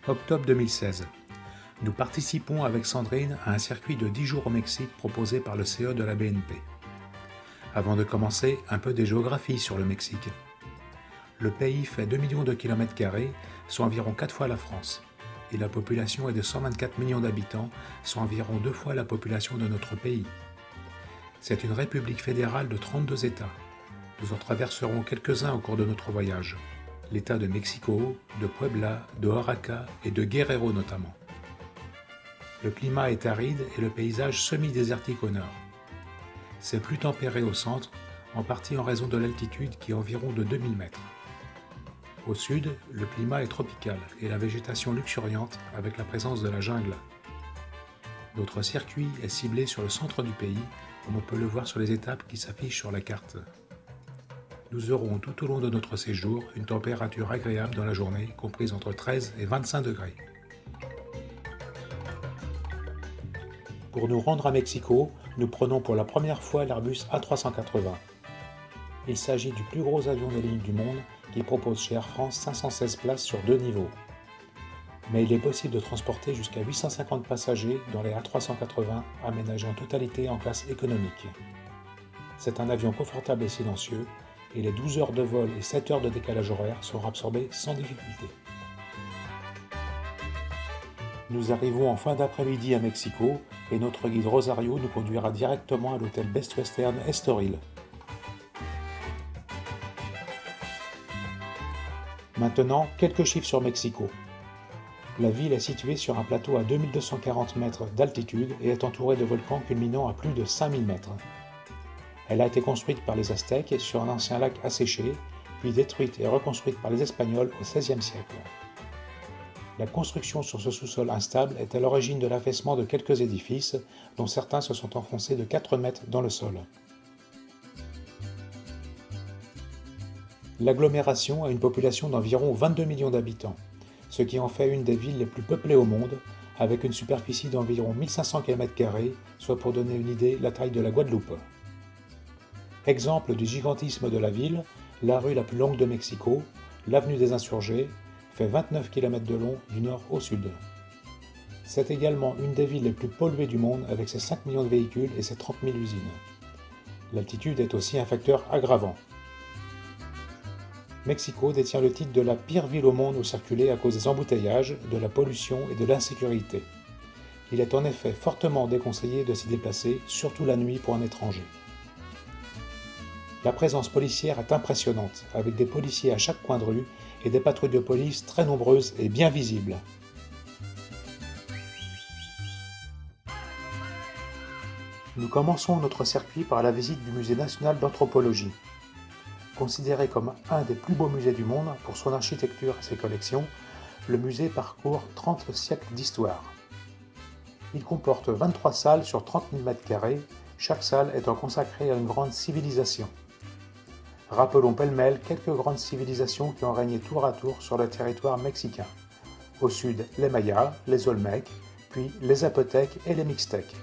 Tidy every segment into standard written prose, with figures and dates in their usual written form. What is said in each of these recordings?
Octobre 2016. Nous participons avec Sandrine à un circuit de 10 jours au Mexique proposé par le CE de la BNP. Avant de commencer, un peu de géographie sur le Mexique. Le pays fait 2 millions de km², soit environ 4 fois la France. Et la population est de 124 millions d'habitants, soit environ 2 fois la population de notre pays. C'est une république fédérale de 32 États. Nous en traverserons quelques-uns au cours de notre voyage. L'État de Mexico, de Puebla, de Oaxaca et de Guerrero notamment. Le climat est aride et le paysage semi-désertique au nord. C'est plus tempéré au centre, en partie en raison de l'altitude qui est environ de 2000 mètres. Au sud, le climat est tropical et la végétation luxuriante avec la présence de la jungle. Notre circuit est ciblé sur le centre du pays, comme on peut le voir sur les étapes qui s'affichent sur la carte. Nous aurons tout au long de notre séjour une température agréable dans la journée, comprise entre 13 et 25 degrés. Pour nous rendre à Mexico, nous prenons pour la première fois l'Airbus A380. Il s'agit du plus gros avion de ligne du monde qui propose chez Air France 516 places sur 2 niveaux. Mais il est possible de transporter jusqu'à 850 passagers dans les A380 aménagés en totalité en classe économique. C'est un avion confortable et silencieux et les 12 heures de vol et 7 heures de décalage horaire seront absorbées sans difficulté. Nous arrivons en fin d'après-midi à Mexico et notre guide Rosario nous conduira directement à l'hôtel Best Western Estoril. Maintenant, quelques chiffres sur Mexico. La ville est située sur un plateau à 2240 mètres d'altitude et est entourée de volcans culminant à plus de 5000 mètres. Elle a été construite par les Aztèques sur un ancien lac asséché, puis détruite et reconstruite par les Espagnols au XVIe siècle. La construction sur ce sous-sol instable est à l'origine de l'affaissement de quelques édifices, dont certains se sont enfoncés de 4 mètres dans le sol. L'agglomération a une population d'environ 22 millions d'habitants, ce qui en fait une des villes les plus peuplées au monde, avec une superficie d'environ 1500 km², soit pour donner une idée la taille de la Guadeloupe. Exemple du gigantisme de la ville, la rue la plus longue de Mexico, l'avenue des Insurgés, fait 29 km de long du nord au sud. C'est également une des villes les plus polluées du monde avec ses 5 millions de véhicules et ses 30 000 usines. L'altitude est aussi un facteur aggravant. Mexico détient le titre de la pire ville au monde où circuler à cause des embouteillages, de la pollution et de l'insécurité. Il est en effet fortement déconseillé de s'y déplacer, surtout la nuit pour un étranger. La présence policière est impressionnante, avec des policiers à chaque coin de rue et des patrouilles de police très nombreuses et bien visibles. Nous commençons notre circuit par la visite du Musée national d'anthropologie. Considéré comme un des plus beaux musées du monde pour son architecture et ses collections, le musée parcourt 30 siècles d'histoire. Il comporte 23 salles sur 30 000 m², chaque salle étant consacrée à une grande civilisation. Rappelons pêle-mêle quelques grandes civilisations qui ont régné tour à tour sur le territoire mexicain. Au sud, les Mayas, les Olmèques, puis les Zapotèques et les Mixtèques.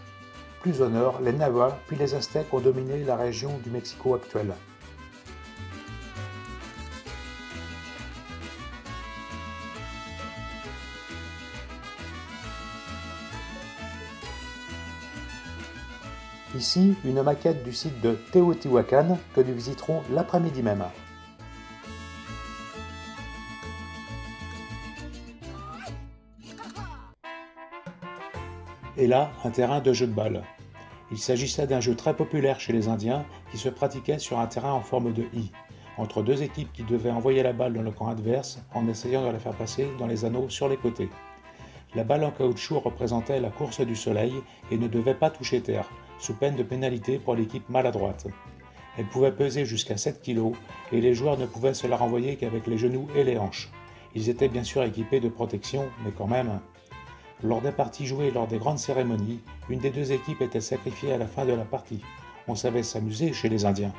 Plus au nord, les Nahua, puis les Aztèques ont dominé la région du Mexico actuel. Ici, une maquette du site de Teotihuacan que nous visiterons l'après-midi même. Et là, un terrain de jeu de balle. Il s'agissait d'un jeu très populaire chez les Indiens qui se pratiquait sur un terrain en forme de I, entre deux équipes qui devaient envoyer la balle dans le camp adverse en essayant de la faire passer dans les anneaux sur les côtés. La balle en caoutchouc représentait la course du soleil et ne devait pas toucher terre, sous peine de pénalité pour l'équipe maladroite. Elle pouvait peser jusqu'à 7 kg et les joueurs ne pouvaient se la renvoyer qu'avec les genoux et les hanches. Ils étaient bien sûr équipés de protection, mais quand même. Lors des parties jouées lors des grandes cérémonies, une des deux équipes était sacrifiée à la fin de la partie. On savait s'amuser chez les Indiens.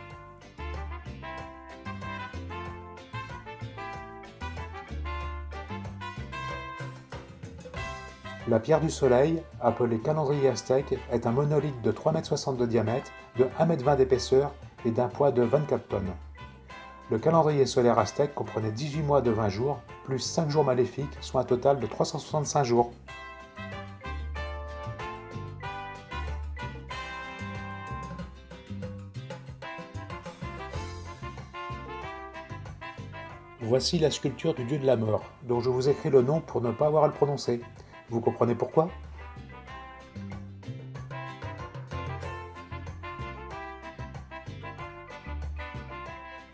La pierre du soleil, appelée calendrier aztèque, est un monolithe de 3,60 m de diamètre, de 1,20 m d'épaisseur et d'un poids de 24 tonnes. Le calendrier solaire aztèque comprenait 18 mois de 20 jours, plus 5 jours maléfiques, soit un total de 365 jours. Voici la sculpture du dieu de la mort, dont je vous écris le nom pour ne pas avoir à le prononcer. Vous comprenez pourquoi?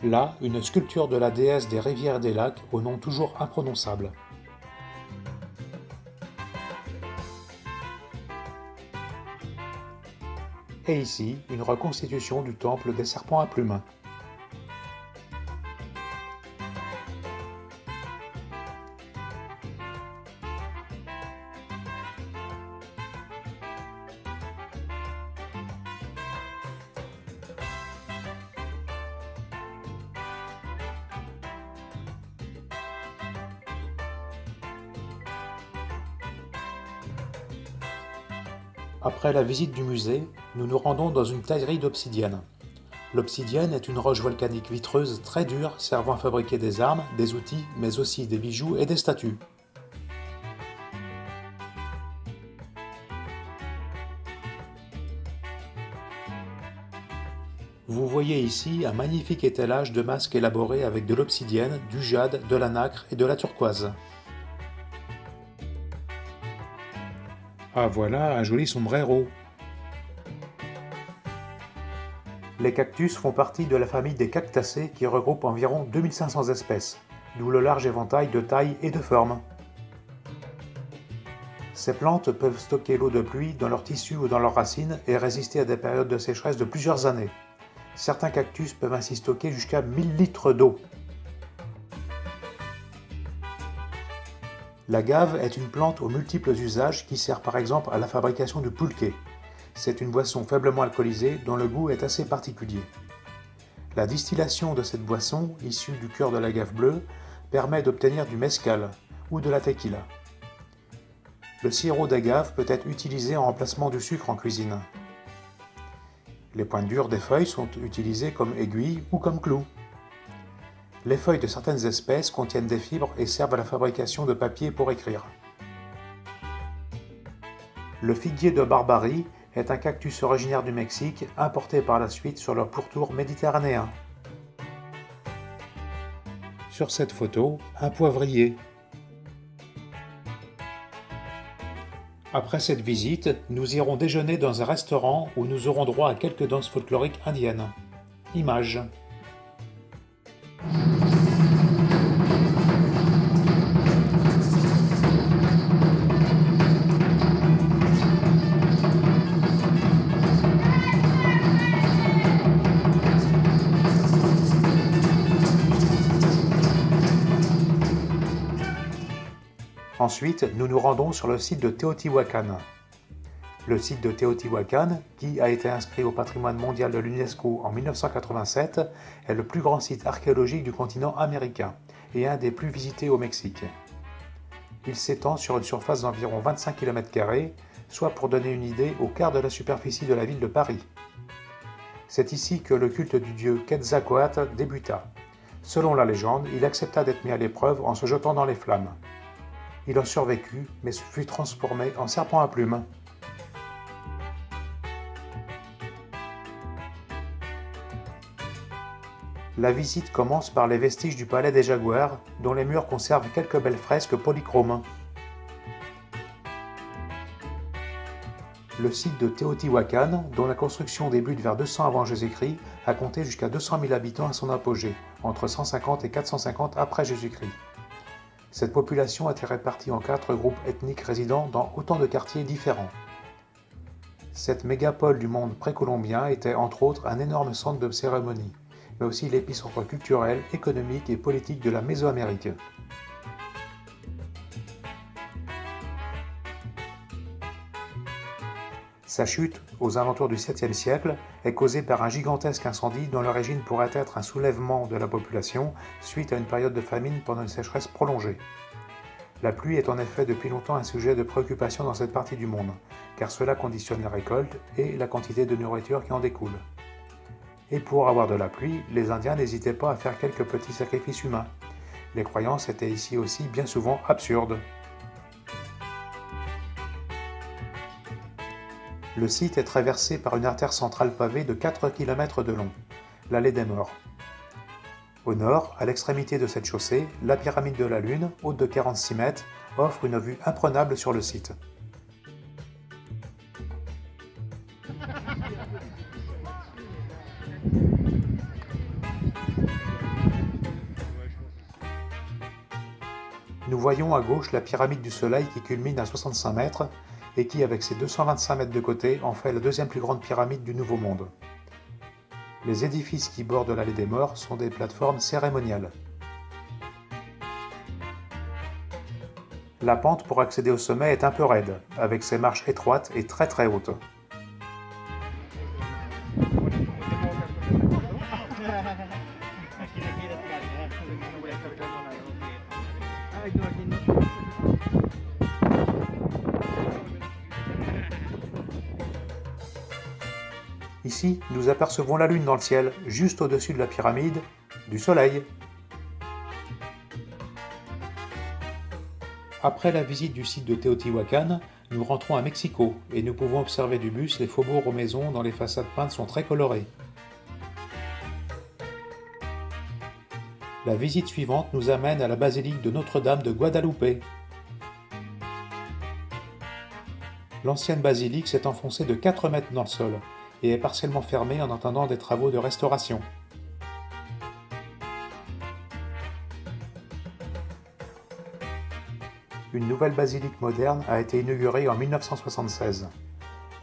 Là, une sculpture de la déesse des rivières et des lacs, au nom toujours imprononçable. Et ici, une reconstitution du temple des serpents à plumes. Après la visite du musée, nous nous rendons dans une taillerie d'obsidienne. L'obsidienne est une roche volcanique vitreuse très dure servant à fabriquer des armes, des outils, mais aussi des bijoux et des statues. Vous voyez ici un magnifique étalage de masques élaborés avec de l'obsidienne, du jade, de la nacre et de la turquoise. Ah voilà, un joli sombrero. Les cactus font partie de la famille des cactacées qui regroupe environ 2500 espèces, d'où le large éventail de tailles et de formes. Ces plantes peuvent stocker l'eau de pluie dans leurs tissus ou dans leurs racines et résister à des périodes de sécheresse de plusieurs années. Certains cactus peuvent ainsi stocker jusqu'à 1000 litres d'eau. La gave est une plante aux multiples usages qui sert par exemple à la fabrication du pulque. C'est une boisson faiblement alcoolisée dont le goût est assez particulier. La distillation de cette boisson, issue du cœur de l'agave bleue, permet d'obtenir du mezcal ou de la tequila. Le sirop d'agave peut être utilisé en remplacement du sucre en cuisine. Les pointes dures des feuilles sont utilisées comme aiguilles ou comme clous. Les feuilles de certaines espèces contiennent des fibres et servent à la fabrication de papier pour écrire. Le figuier de Barbarie est un cactus originaire du Mexique, importé par la suite sur leur pourtour méditerranéen. Sur cette photo, un poivrier. Après cette visite, nous irons déjeuner dans un restaurant où nous aurons droit à quelques danses folkloriques indiennes. Images. Ensuite, nous nous rendons sur le site de Teotihuacan. Le site de Teotihuacan, qui a été inscrit au patrimoine mondial de l'UNESCO en 1987, est le plus grand site archéologique du continent américain et un des plus visités au Mexique. Il s'étend sur une surface d'environ 25 km², soit pour donner une idée au quart de la superficie de la ville de Paris. C'est ici que le culte du dieu Quetzalcoatl débuta. Selon la légende, il accepta d'être mis à l'épreuve en se jetant dans les flammes. Il en survécut, mais fut transformé en serpent à plumes. La visite commence par les vestiges du palais des Jaguars, dont les murs conservent quelques belles fresques polychromes. Le site de Teotihuacan, dont la construction débute vers 200 avant Jésus-Christ, a compté jusqu'à 200 000 habitants à son apogée, entre 150 et 450 après Jésus-Christ. Cette population était répartie en 4 groupes ethniques résidant dans autant de quartiers différents. Cette mégapole du monde précolombien était entre autres un énorme centre de cérémonie, mais aussi l'épicentre culturel, économique et politique de la Mésoamérique. Sa chute, aux alentours du 7e siècle, est causée par un gigantesque incendie dont l'origine pourrait être un soulèvement de la population suite à une période de famine pendant une sécheresse prolongée. La pluie est en effet depuis longtemps un sujet de préoccupation dans cette partie du monde, car cela conditionne les récoltes et la quantité de nourriture qui en découle. Et pour avoir de la pluie, les Indiens n'hésitaient pas à faire quelques petits sacrifices humains. Les croyances étaient ici aussi bien souvent absurdes. Le site est traversé par une artère centrale pavée de 4 km de long, l'allée des Morts. Au nord, à l'extrémité de cette chaussée, la pyramide de la Lune, haute de 46 mètres, offre une vue imprenable sur le site. Nous voyons à gauche la pyramide du Soleil qui culmine à 65 mètres et qui, avec ses 225 mètres de côté, en fait la deuxième plus grande pyramide du Nouveau Monde. Les édifices qui bordent l'allée des Morts sont des plateformes cérémoniales. La pente pour accéder au sommet est un peu raide, avec ses marches étroites et très très hautes. Ici, nous apercevons la Lune dans le ciel, juste au-dessus de la pyramide du Soleil. Après la visite du site de Teotihuacan, nous rentrons à Mexico et nous pouvons observer du bus les faubourgs aux maisons dont les façades peintes sont très colorées. La visite suivante nous amène à la basilique de Notre-Dame de Guadalupe. L'ancienne basilique s'est enfoncée de 4 mètres dans le sol et est partiellement fermée en attendant des travaux de restauration. Une nouvelle basilique moderne a été inaugurée en 1976.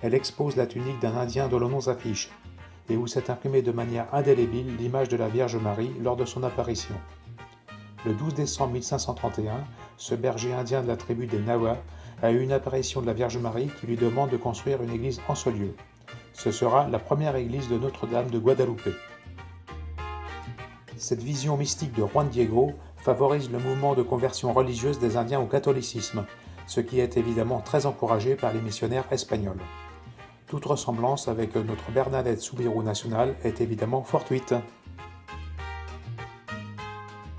Elle expose la tunique d'un Indien dont le nom s'affiche, et où s'est imprimée de manière indélébile l'image de la Vierge Marie lors de son apparition. Le 12 décembre 1531, ce berger indien de la tribu des Nahua a eu une apparition de la Vierge Marie qui lui demande de construire une église en ce lieu. Ce sera la première église de Notre-Dame de Guadalupe. Cette vision mystique de Juan Diego favorise le mouvement de conversion religieuse des Indiens au catholicisme, ce qui est évidemment très encouragé par les missionnaires espagnols. Toute ressemblance avec notre Bernadette Soubirous national est évidemment fortuite.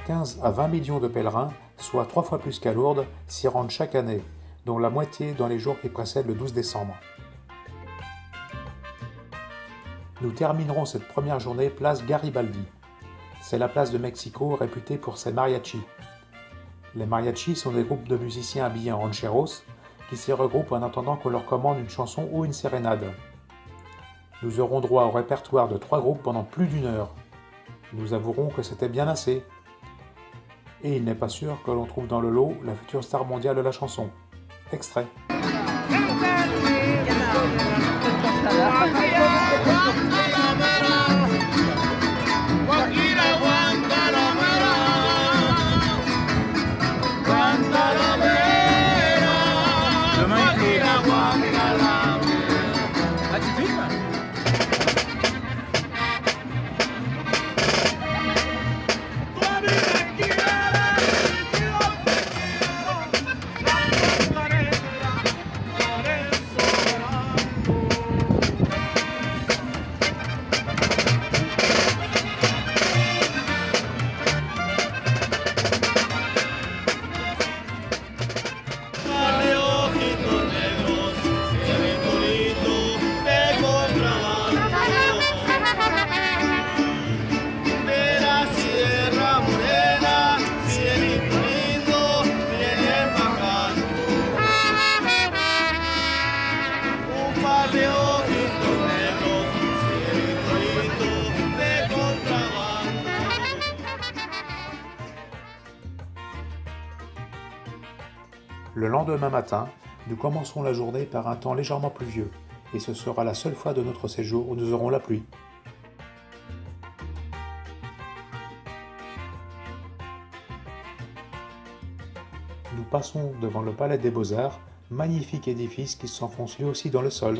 15 à 20 millions de pèlerins, soit 3 fois plus qu'à Lourdes, s'y rendent chaque année, dont la moitié dans les jours qui précèdent le 12 décembre. Nous terminerons cette première journée place Garibaldi. C'est la place de Mexico réputée pour ses mariachis. Les mariachis sont des groupes de musiciens habillés en rancheros qui s'y regroupent en attendant qu'on leur commande une chanson ou une sérénade. Nous aurons droit au répertoire de 3 groupes pendant plus d'1 heure. Nous avouerons que c'était bien assez. Et il n'est pas sûr que l'on trouve dans le lot la future star mondiale de la chanson. Extrait. Le lendemain matin, nous commencerons la journée par un temps légèrement pluvieux, et ce sera la seule fois de notre séjour où nous aurons la pluie. Nous passons devant le Palais des Beaux-Arts, magnifique édifice qui s'enfonce lui aussi dans le sol.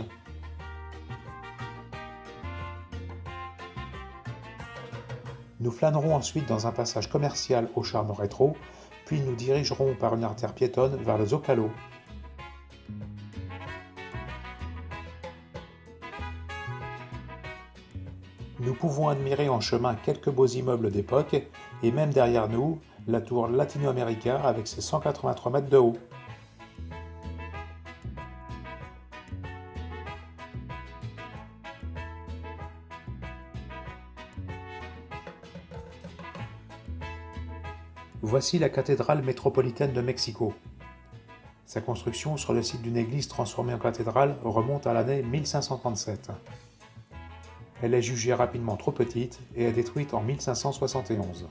Nous flânerons ensuite dans un passage commercial au charme rétro, puis nous dirigerons par une artère piétonne vers le Zocalo. Nous pouvons admirer en chemin quelques beaux immeubles d'époque, et même derrière nous, la tour Latinoamérica avec ses 183 mètres de haut. Voici la cathédrale métropolitaine de Mexico. Sa construction sur le site d'une église transformée en cathédrale remonte à l'année 1537. Elle est jugée rapidement trop petite et est détruite en 1571.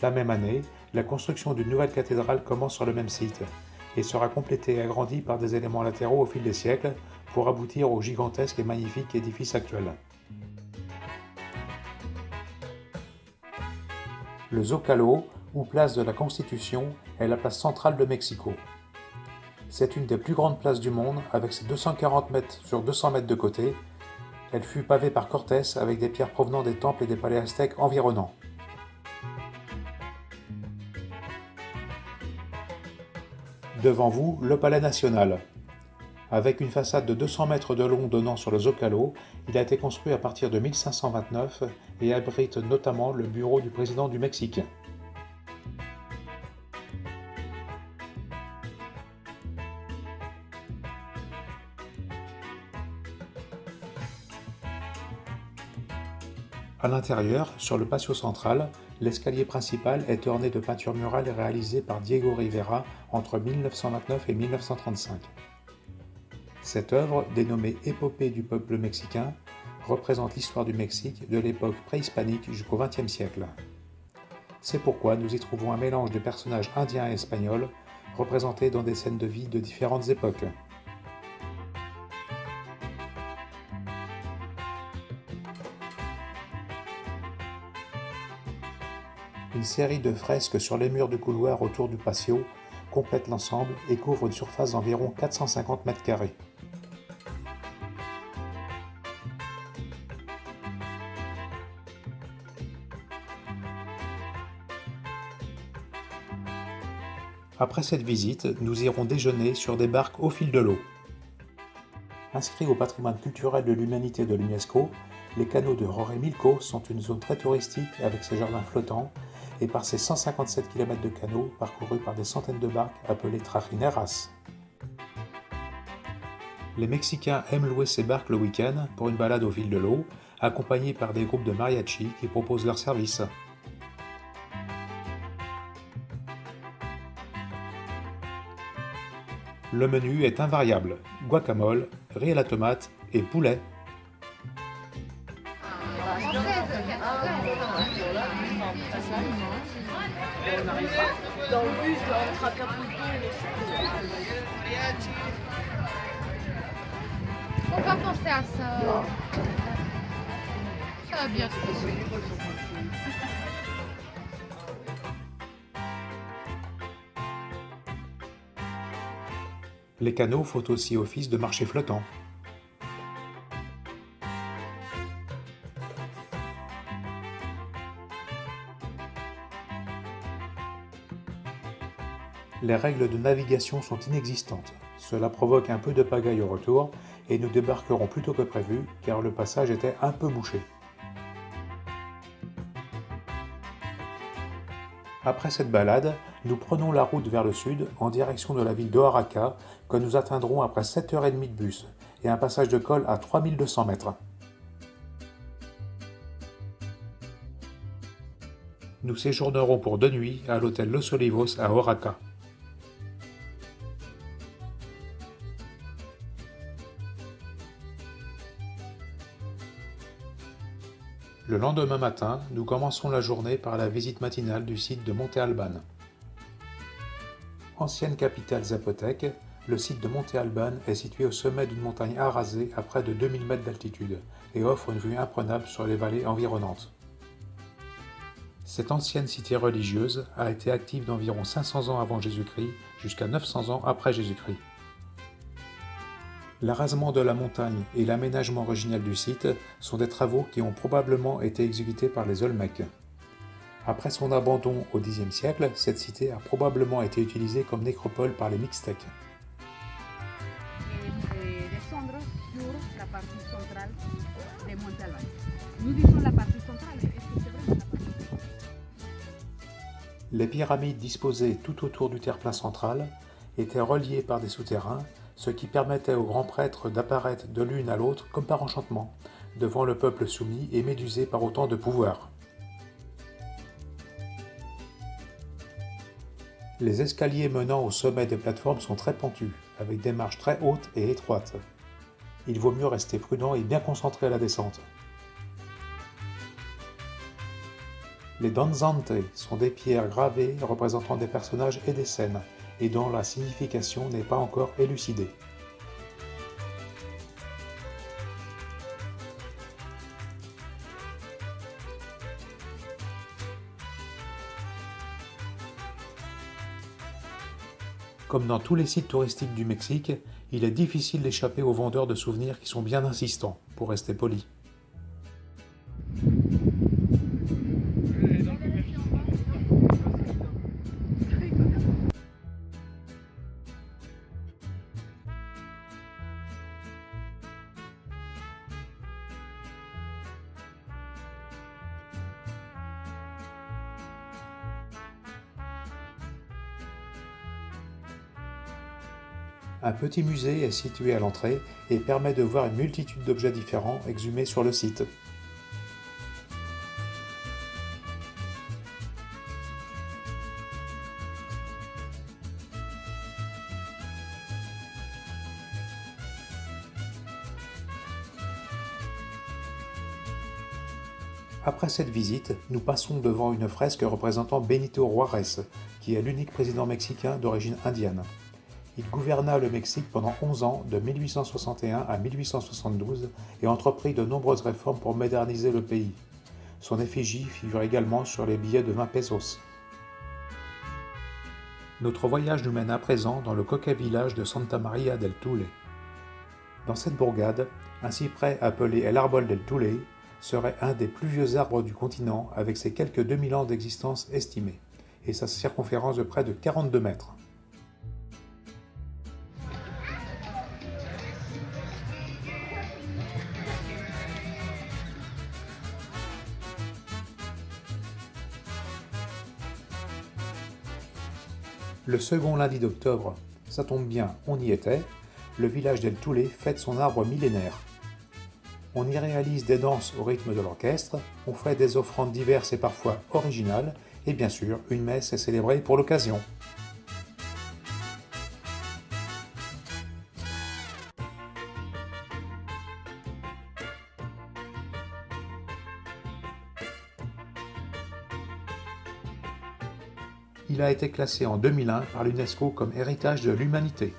La même année, la construction d'une nouvelle cathédrale commence sur le même site et sera complétée et agrandie par des éléments latéraux au fil des siècles pour aboutir au gigantesque et magnifique édifice actuel. Le Zócalo, ou place de la Constitution, est la place centrale de Mexico. C'est une des plus grandes places du monde, avec ses 240 mètres sur 200 mètres de côté. Elle fut pavée par Cortés avec des pierres provenant des temples et des palais aztèques environnants. Devant vous, le Palais national. Avec une façade de 200 mètres de long donnant sur le Zócalo, il a été construit à partir de 1529 et abrite notamment le bureau du président du Mexique. À l'intérieur, sur le patio central, l'escalier principal est orné de peintures murales réalisées par Diego Rivera entre 1929 et 1935. Cette œuvre, dénommée Épopée du peuple mexicain, représente l'histoire du Mexique de l'époque préhispanique jusqu'au XXe siècle. C'est pourquoi nous y trouvons un mélange de personnages indiens et espagnols, représentés dans des scènes de vie de différentes époques. Une série de fresques sur les murs du couloir autour du patio complète l'ensemble et couvre une surface d'environ 450 mètres carrés. Après cette visite, nous irons déjeuner sur des barques au fil de l'eau. Inscrits au patrimoine culturel de l'humanité de l'UNESCO, les canaux de Xochimilco sont une zone très touristique avec ses jardins flottants et par ses 157 km de canaux parcourus par des centaines de barques appelées trajineras. Les Mexicains aiment louer ces barques le week-end pour une balade au fil de l'eau, accompagnés par des groupes de mariachi qui proposent leurs services. Le menu est invariable, guacamole, riz à la tomate et poulet. Faut pas penser à ça. Ça va bien se passer. Les canaux font aussi office de marché flottant. Les règles de navigation sont inexistantes. Cela provoque un peu de pagaille au retour et nous débarquerons plus tôt que prévu car le passage était un peu bouché. Après cette balade, nous prenons la route vers le sud en direction de la ville d'Oaxaca que nous atteindrons après 7h30 de bus et un passage de col à 3200 mètres. Nous séjournerons pour 2 nuits à l'hôtel Los Olivos à Oaxaca. Le lendemain matin, nous commençons la journée par la visite matinale du site de Monte Albán. Ancienne capitale zapotèque, le site de Monte Albán est situé au sommet d'une montagne arasée à près de 2000 mètres d'altitude et offre une vue imprenable sur les vallées environnantes. Cette ancienne cité religieuse a été active d'environ 500 ans avant Jésus-Christ jusqu'à 900 ans après Jésus-Christ. L'arasement de la montagne et l'aménagement original du site sont des travaux qui ont probablement été exécutés par les Olmèques. Après son abandon au Xe siècle, cette cité a probablement été utilisée comme nécropole par les Mixtèques. Descendre sur la partie centrale de Monte Albán. Nous disons la partie centrale, est-ce que c'est vrai la partie centrale? Les pyramides disposées tout autour du terre-plein central étaient reliées par des souterrains, ce qui permettait aux grands prêtres d'apparaître de l'une à l'autre comme par enchantement, devant le peuple soumis et médusé par autant de pouvoir. Les escaliers menant au sommet des plateformes sont très pentus, avec des marches très hautes et étroites. Il vaut mieux rester prudent et bien concentré à la descente. Les danzantes sont des pierres gravées représentant des personnages et des scènes, et dont la signification n'est pas encore élucidée. Comme dans tous les sites touristiques du Mexique, il est difficile d'échapper aux vendeurs de souvenirs qui sont bien insistants, pour rester poli. Un petit musée est situé à l'entrée et permet de voir une multitude d'objets différents exhumés sur le site. Après cette visite, nous passons devant une fresque représentant Benito Juárez, qui est l'unique président mexicain d'origine indienne. Il gouverna le Mexique pendant 11 ans, de 1861 à 1872, et entreprit de nombreuses réformes pour moderniser le pays. Son effigie figure également sur les billets de 20 pesos. Notre voyage nous mène à présent dans le coquet village de Santa María del Tule. Dans cette bourgade, un cyprès appelé El Árbol del Tule serait un des plus vieux arbres du continent avec ses quelques 2000 ans d'existence estimés, et sa circonférence de près de 42 mètres. Le second lundi d'octobre, ça tombe bien, on y était, le village d'El Tule fête son arbre millénaire. On y réalise des danses au rythme de l'orchestre, on fait des offrandes diverses et parfois originales, et bien sûr, une messe est célébrée pour l'occasion. Il a été classé en 2001 par l'UNESCO comme héritage de l'humanité.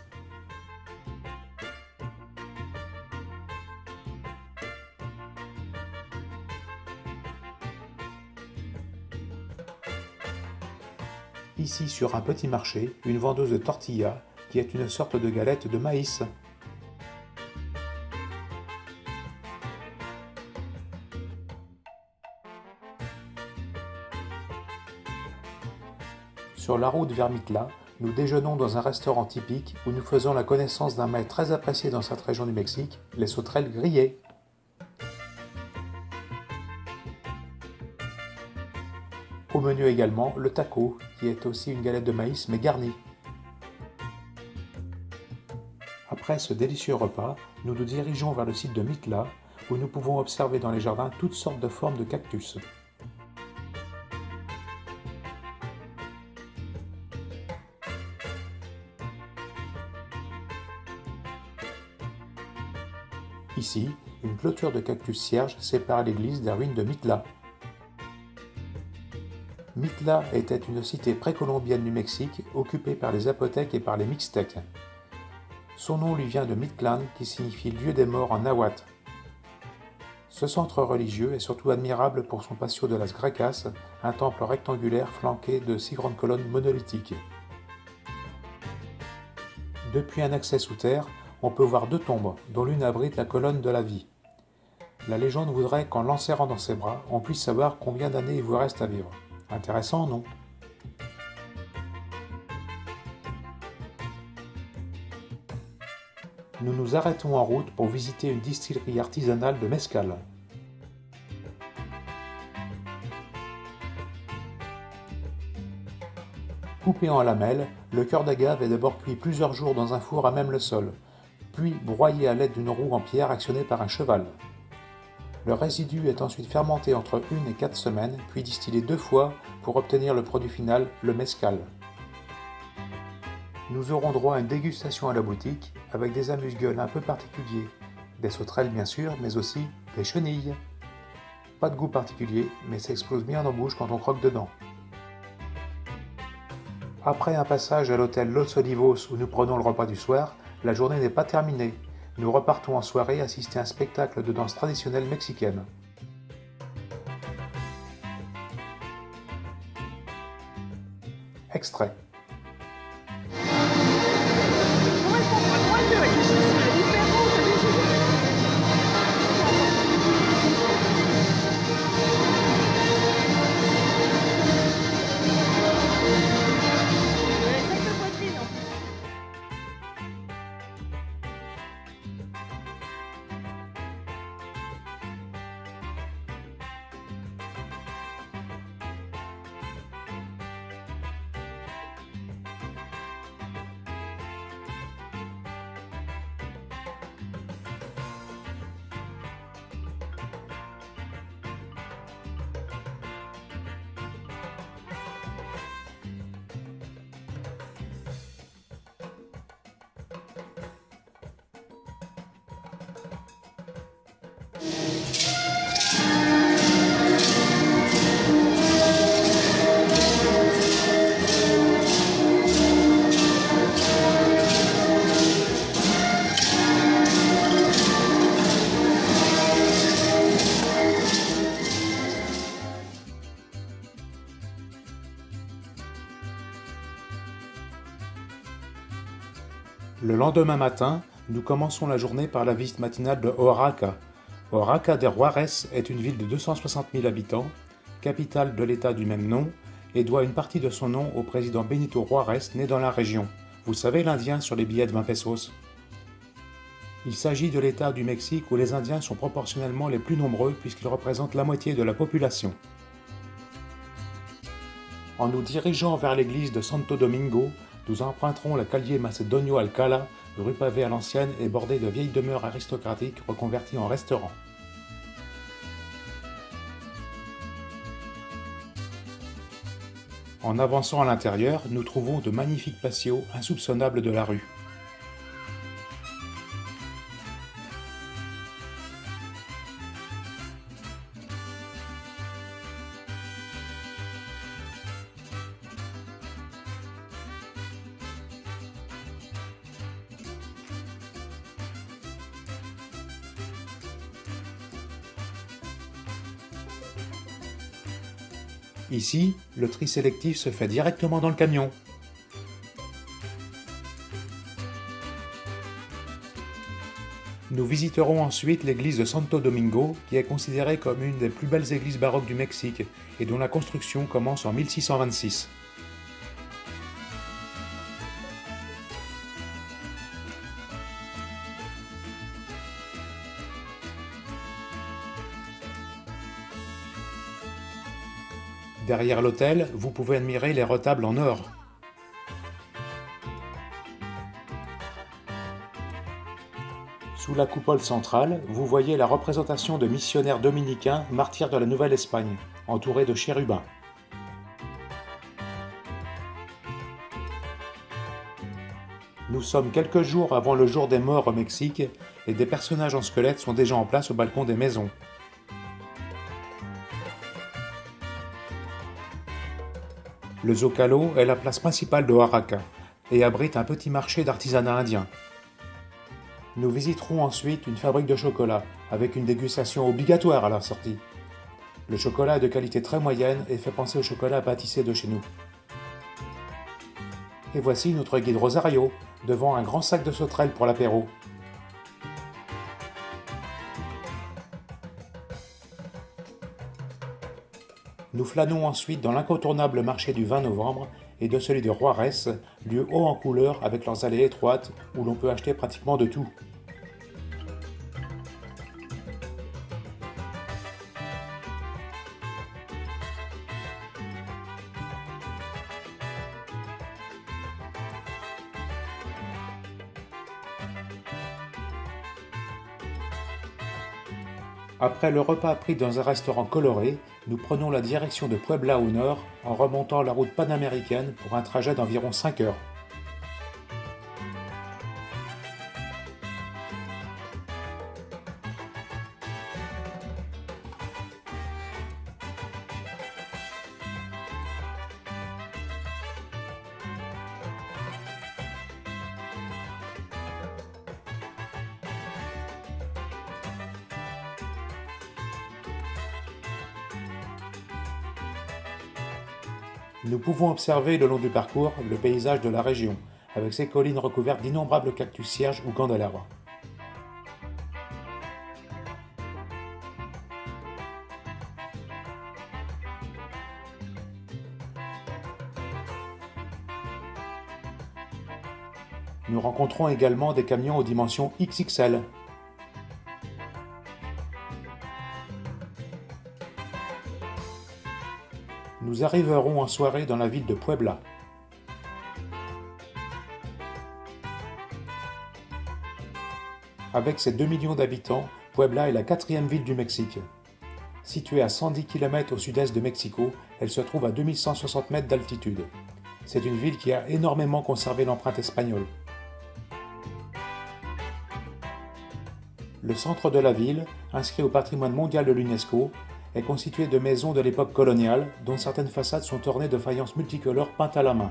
Ici, sur un petit marché, une vendeuse de tortillas, qui est une sorte de galette de maïs. Sur la route vers Mitla, nous déjeunons dans un restaurant typique où nous faisons la connaissance d'un mets très apprécié dans cette région du Mexique, les sauterelles grillées. Au menu également, le taco, qui est aussi une galette de maïs mais garnie. Après ce délicieux repas, nous nous dirigeons vers le site de Mitla, où nous pouvons observer dans les jardins toutes sortes de formes de cactus. Ici, une clôture de cactus cierge sépare l'église des ruines de Mitla. Mitla était une cité précolombienne du Mexique occupée par les Zapotèques et par les Mixtèques. Son nom lui vient de Mictlán qui signifie lieu des morts en nahuatl. Ce centre religieux est surtout admirable pour son patio de las Grecas, un temple rectangulaire flanqué de 6 grandes colonnes monolithiques. Depuis un accès sous terre, on peut voir 2 tombes, dont l'une abrite la colonne de la vie. La légende voudrait qu'en l'enserrant dans ses bras, on puisse savoir combien d'années il vous reste à vivre. Intéressant, non ? Nous nous arrêtons en route pour visiter une distillerie artisanale de mezcal. Coupé en lamelles, le cœur d'agave est d'abord cuit plusieurs jours dans un four à même le sol, puis broyé à l'aide d'une roue en pierre actionnée par un cheval. Le résidu est ensuite fermenté entre 1 et 4 semaines, puis distillé 2 fois pour obtenir le produit final, le mezcal. Nous aurons droit à une dégustation à la boutique, avec des amuse-gueules un peu particuliers, des sauterelles bien sûr, mais aussi des chenilles. Pas de goût particulier, mais ça explose bien en bouche quand on croque dedans. Après un passage à l'hôtel Los Olivos où nous prenons le repas du soir, la journée n'est pas terminée. Nous repartons en soirée assister à un spectacle de danse traditionnelle mexicaine. Extrait. Le lendemain matin, nous commençons la journée par la visite matinale de Oaxaca. Oaxaca de Juárez est une ville de 260 000 habitants, capitale de l'état du même nom, et doit une partie de son nom au président Benito Juárez né dans la région. Vous savez l'Indien sur les billets de 20 pesos. Il s'agit de l'état du Mexique où les Indiens sont proportionnellement les plus nombreux puisqu'ils représentent la moitié de la population. En nous dirigeant vers l'église de Santo Domingo, nous emprunterons la calle Macedonio Alcalá, rue pavée à l'ancienne et bordée de vieilles demeures aristocratiques reconverties en restaurants. En avançant à l'intérieur, nous trouvons de magnifiques patios insoupçonnables de la rue. Ici, le tri sélectif se fait directement dans le camion. Nous visiterons ensuite l'église de Santo Domingo, qui est considérée comme une des plus belles églises baroques du Mexique et dont la construction commence en 1626. Derrière l'autel, vous pouvez admirer les retables en or. Sous la coupole centrale, vous voyez la représentation de missionnaires dominicains martyrs de la Nouvelle-Espagne, entourés de chérubins. Nous sommes quelques jours avant le jour des morts au Mexique et des personnages en squelette sont déjà en place au balcon des maisons. Le Zocalo est la place principale de Oaxaca et abrite un petit marché d'artisanat indien. Nous visiterons ensuite une fabrique de chocolat, avec une dégustation obligatoire à la sortie. Le chocolat est de qualité très moyenne et fait penser au chocolat pâtissé de chez nous. Et voici notre guide Rosario, devant un grand sac de sauterelles pour l'apéro. Nous flânons ensuite dans l'incontournable marché du 20 novembre et de celui de Juárez, lieu haut en couleur avec leurs allées étroites où l'on peut acheter pratiquement de tout. Après le repas pris dans un restaurant coloré, nous prenons la direction de Puebla au nord en remontant la route panaméricaine pour un trajet d'environ 5 heures. Nous pouvons observer le long du parcours le paysage de la région, avec ses collines recouvertes d'innombrables cactus cierges ou candélabres. Nous rencontrons également des camions aux dimensions XXL. Nous arriverons en soirée dans la ville de Puebla. Avec ses 2 millions d'habitants, Puebla est la 4e ville du Mexique. Située à 110 km au sud-est de Mexico, elle se trouve à 2160 mètres d'altitude. C'est une ville qui a énormément conservé l'empreinte espagnole. Le centre de la ville, inscrit au patrimoine mondial de l'UNESCO, est constitué de maisons de l'époque coloniale, dont certaines façades sont ornées de faïences multicolores peintes à la main.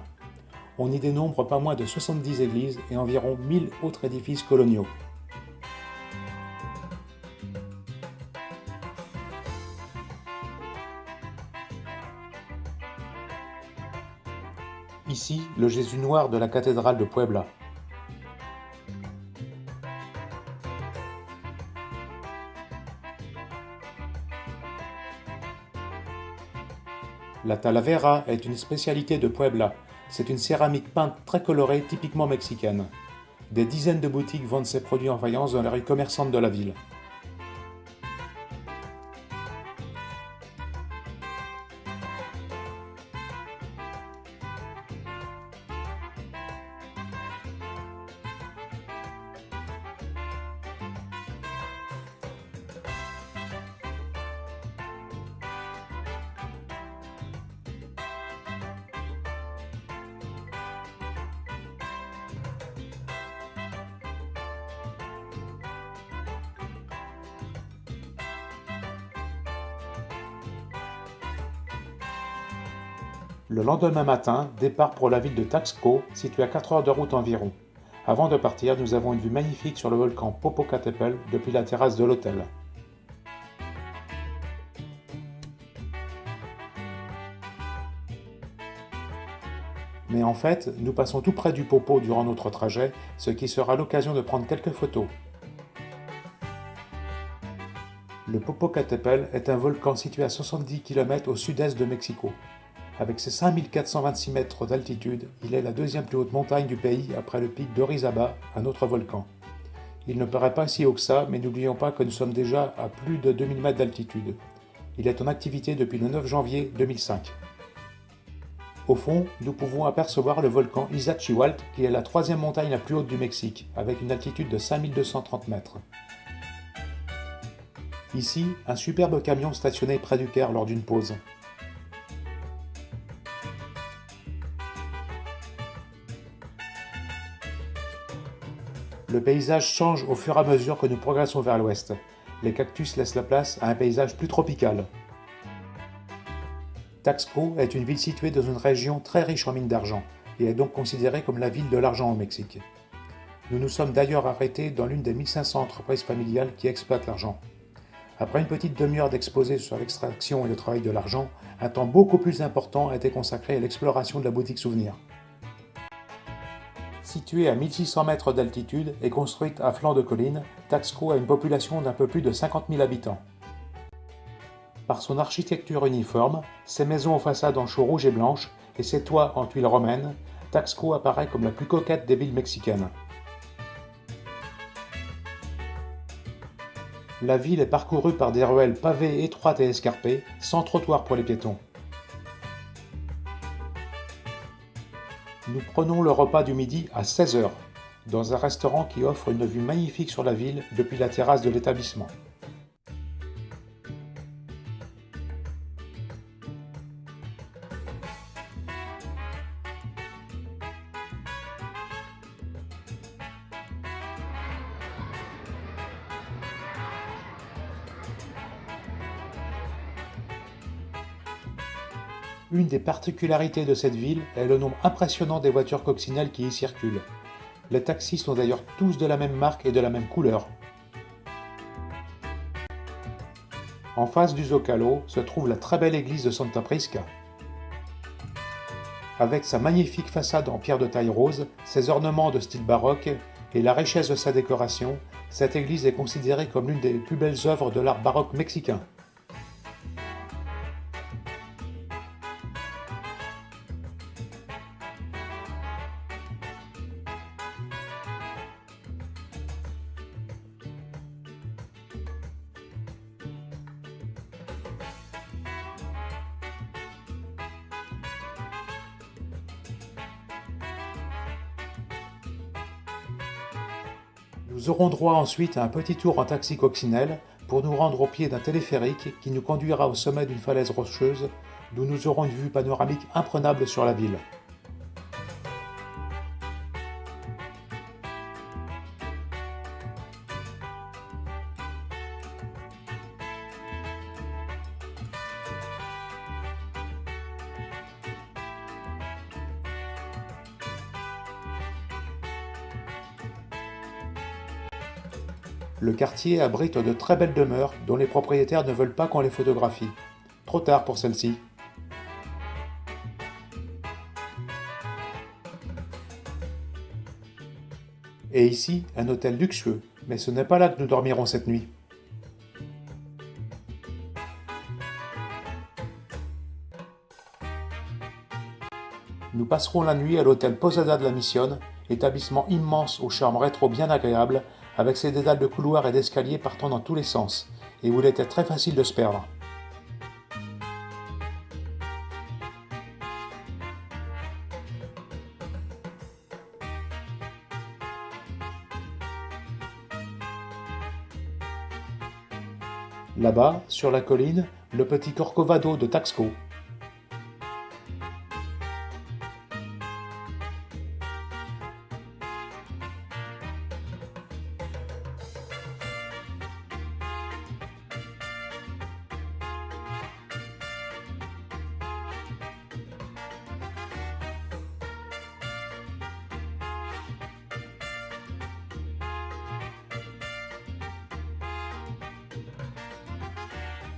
On y dénombre pas moins de 70 églises et environ 1000 autres édifices coloniaux. Ici, le Jésus noir de la cathédrale de Puebla. La talavera est une spécialité de Puebla. C'est une céramique peinte très colorée typiquement mexicaine. Des dizaines de boutiques vendent ces produits en faïence dans les rues commerçantes de la ville. Le lendemain matin, départ pour la ville de Taxco, située à 4 heures de route environ. Avant de partir, nous avons une vue magnifique sur le volcan Popocatépetl depuis la terrasse de l'hôtel. Mais en fait, nous passons tout près du Popo durant notre trajet, ce qui sera l'occasion de prendre quelques photos. Le Popocatépetl est un volcan situé à 70 km au sud-est de Mexico. Avec ses 5426 mètres d'altitude, il est la 2e plus haute montagne du pays après le pic d'Orizaba, un autre volcan. Il ne paraît pas si haut que ça, mais n'oublions pas que nous sommes déjà à plus de 2000 mètres d'altitude. Il est en activité depuis le 9 janvier 2005. Au fond, nous pouvons apercevoir le volcan Iztaccíhuatl, qui est la 3e montagne la plus haute du Mexique, avec une altitude de 5230 mètres. Ici, un superbe camion stationné près du Caire lors d'une pause. Le paysage change au fur et à mesure que nous progressons vers l'ouest. Les cactus laissent la place à un paysage plus tropical. Taxco est une ville située dans une région très riche en mines d'argent et est donc considérée comme la ville de l'argent au Mexique. Nous nous sommes d'ailleurs arrêtés dans l'une des 1500 entreprises familiales qui exploitent l'argent. Après une petite demi-heure d'exposé sur l'extraction et le travail de l'argent, un temps beaucoup plus important a été consacré à l'exploration de la boutique souvenir. Située à 1600 mètres d'altitude et construite à flanc de colline, Taxco a une population d'un peu plus de 50 000 habitants. Par son architecture uniforme, ses maisons aux façades en chaux rouges et blanches et ses toits en tuiles romaines, Taxco apparaît comme la plus coquette des villes mexicaines. La ville est parcourue par des ruelles pavées étroites et escarpées, sans trottoir pour les piétons. Nous prenons le repas du midi à 16 h, dans un restaurant qui offre une vue magnifique sur la ville depuis la terrasse de l'établissement. Une des particularités de cette ville est le nombre impressionnant des voitures coccinelles qui y circulent. Les taxis sont d'ailleurs tous de la même marque et de la même couleur. En face du Zocalo se trouve la très belle église de Santa Prisca. Avec sa magnifique façade en pierre de taille rose, ses ornements de style baroque et la richesse de sa décoration, cette église est considérée comme l'une des plus belles œuvres de l'art baroque mexicain. Nous aurons droit ensuite à un petit tour en taxi coccinelle pour nous rendre au pied d'un téléphérique qui nous conduira au sommet d'une falaise rocheuse d'où nous aurons une vue panoramique imprenable sur la ville. Le quartier abrite de très belles demeures dont les propriétaires ne veulent pas qu'on les photographie. Trop tard pour celles-ci. Et ici, un hôtel luxueux, mais ce n'est pas là que nous dormirons cette nuit. Nous passerons la nuit à l'hôtel Posada de la Mission, établissement immense au charme rétro bien agréable, avec ses dédales de couloirs et d'escaliers partant dans tous les sens, et où il était très facile de se perdre. Là-bas, sur la colline, le petit Corcovado de Taxco.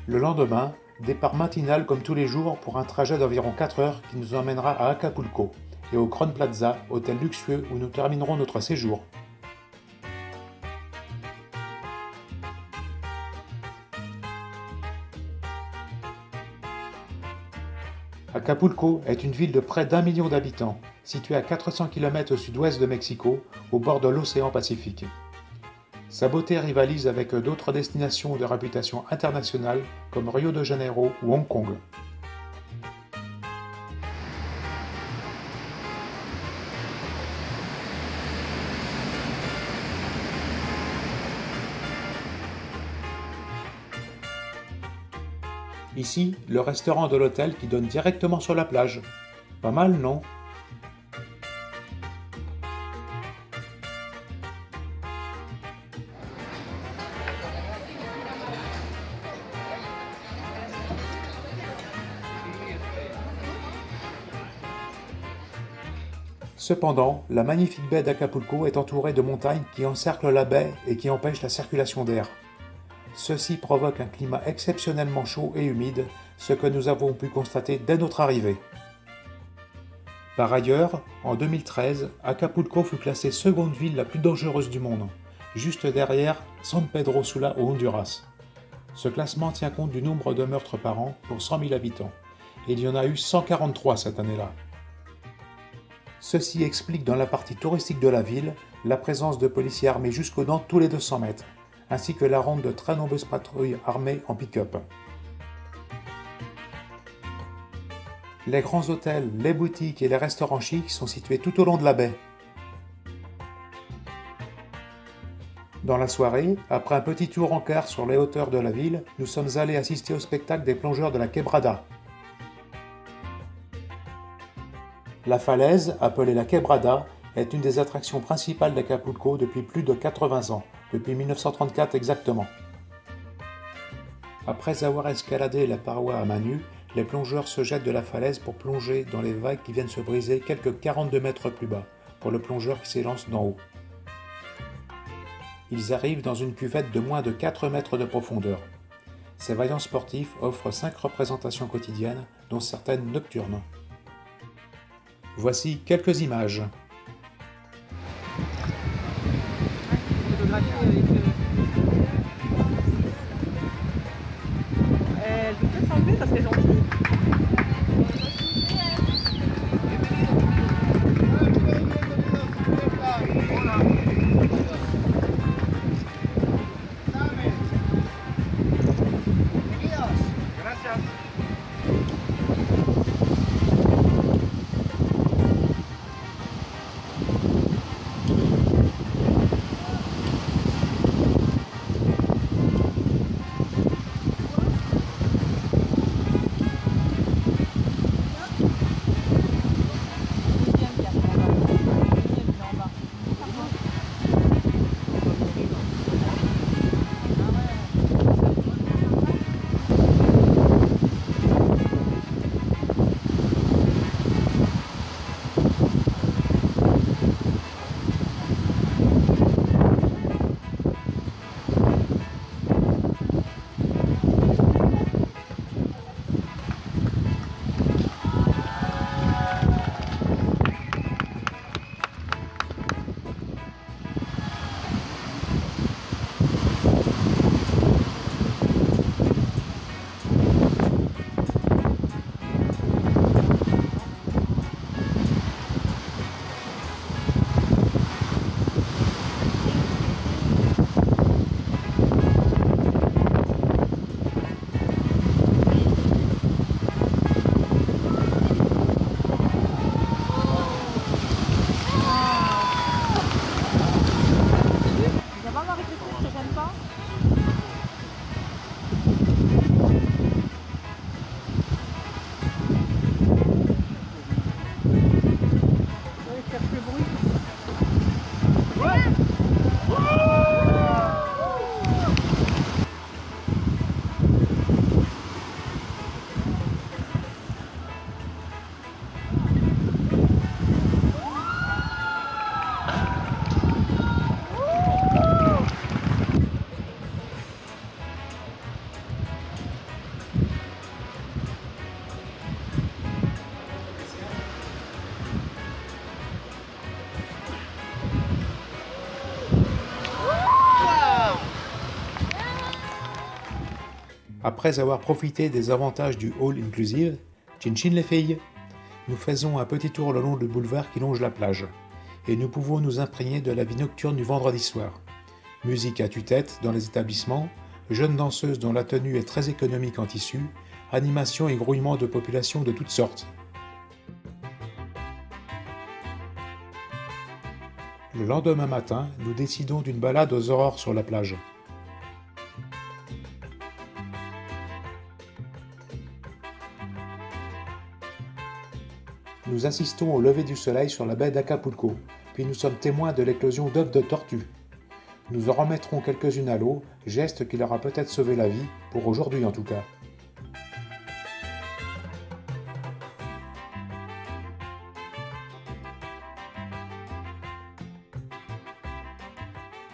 Le lendemain, départ matinal comme tous les jours pour un trajet d'environ 4 heures qui nous emmènera à Acapulco et au Crown Plaza, hôtel luxueux où nous terminerons notre séjour. Acapulco est une ville de près d'1 million d'habitants, située à 400 km au sud-ouest de Mexico, au bord de l'océan Pacifique. Sa beauté rivalise avec d'autres destinations de réputation internationale comme Rio de Janeiro ou Hong Kong. Ici, le restaurant de l'hôtel qui donne directement sur la plage. Pas mal, non ? Cependant, la magnifique baie d'Acapulco est entourée de montagnes qui encerclent la baie et qui empêchent la circulation d'air. Ceci provoque un climat exceptionnellement chaud et humide, ce que nous avons pu constater dès notre arrivée. Par ailleurs, en 2013, Acapulco fut classée seconde ville la plus dangereuse du monde, juste derrière San Pedro Sula au Honduras. Ce classement tient compte du nombre de meurtres par an pour 100 000 habitants, et il y en a eu 143 cette année-là. Ceci explique dans la partie touristique de la ville la présence de policiers armés jusqu'aux dents tous les 200 mètres, ainsi que la ronde de très nombreuses patrouilles armées en pick-up. Les grands hôtels, les boutiques et les restaurants chics sont situés tout au long de la baie. Dans la soirée, après un petit tour en car sur les hauteurs de la ville, nous sommes allés assister au spectacle des plongeurs de la Quebrada. La falaise, appelée la Quebrada, est une des attractions principales d'Acapulco depuis plus de 80 ans, depuis 1934 exactement. Après avoir escaladé la paroi à main nue, Les plongeurs se jettent de la falaise pour plonger dans les vagues qui viennent se briser quelques 42 mètres plus bas, pour le plongeur qui s'élance d'en haut. Ils arrivent dans une cuvette de moins de 4 mètres de profondeur. Ces vaillants sportifs offrent 5 représentations quotidiennes, dont certaines nocturnes. Voici quelques images. Elle peut peut-être s'enlever, ça serait gentil. Après avoir profité des avantages du hall inclusive, chin chin les filles, nous faisons un petit tour le long du boulevard qui longe la plage, et nous pouvons nous imprégner de la vie nocturne du vendredi soir. Musique à tue-tête dans les établissements, jeunes danseuses dont la tenue est très économique en tissu, animation et grouillement de populations de toutes sortes. Le lendemain matin, nous décidons d'une balade aux aurores sur la plage. Nous assistons au lever du soleil sur la baie d'Acapulco, puis nous sommes témoins de l'éclosion d'œufs de tortue. Nous en remettrons quelques-unes à l'eau, geste qui leur a peut-être sauvé la vie, pour aujourd'hui en tout cas.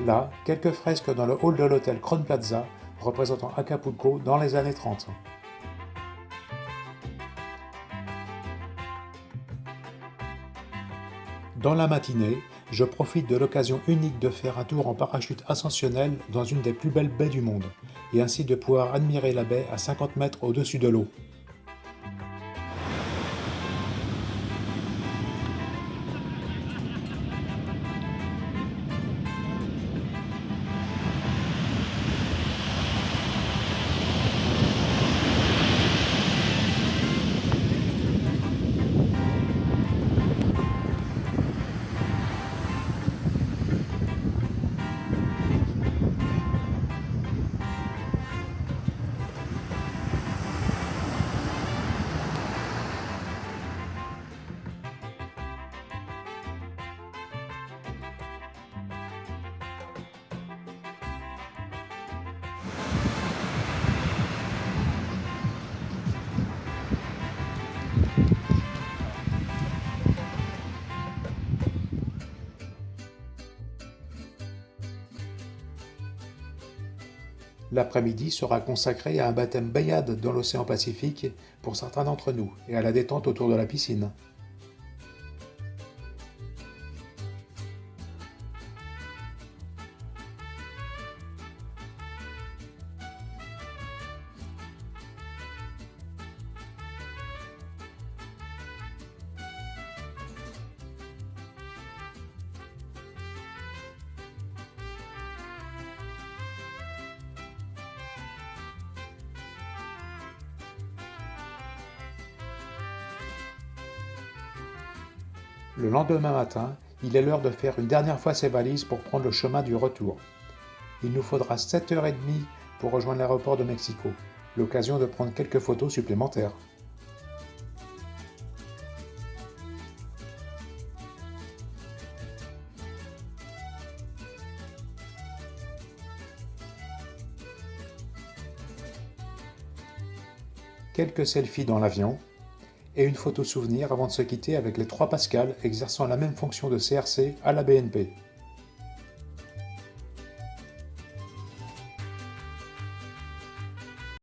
Là, quelques fresques dans le hall de l'hôtel Crown Plaza, représentant Acapulco dans les années 30. Dans la matinée, je profite de l'occasion unique de faire un tour en parachute ascensionnel dans une des plus belles baies du monde, et ainsi de pouvoir admirer la baie à 50 mètres au-dessus de l'eau. L'après-midi sera consacré à un baptême baignade dans l'océan Pacifique pour certains d'entre nous et à la détente autour de la piscine. Le lendemain matin, il est l'heure de faire une dernière fois ses valises pour prendre le chemin du retour. Il nous faudra 7h30 pour rejoindre l'aéroport de Mexico, l'occasion de prendre quelques photos supplémentaires. Quelques selfies dans l'avion et une photo souvenir avant de se quitter avec les 3 Pascal exerçant la même fonction de CRC à la BNP.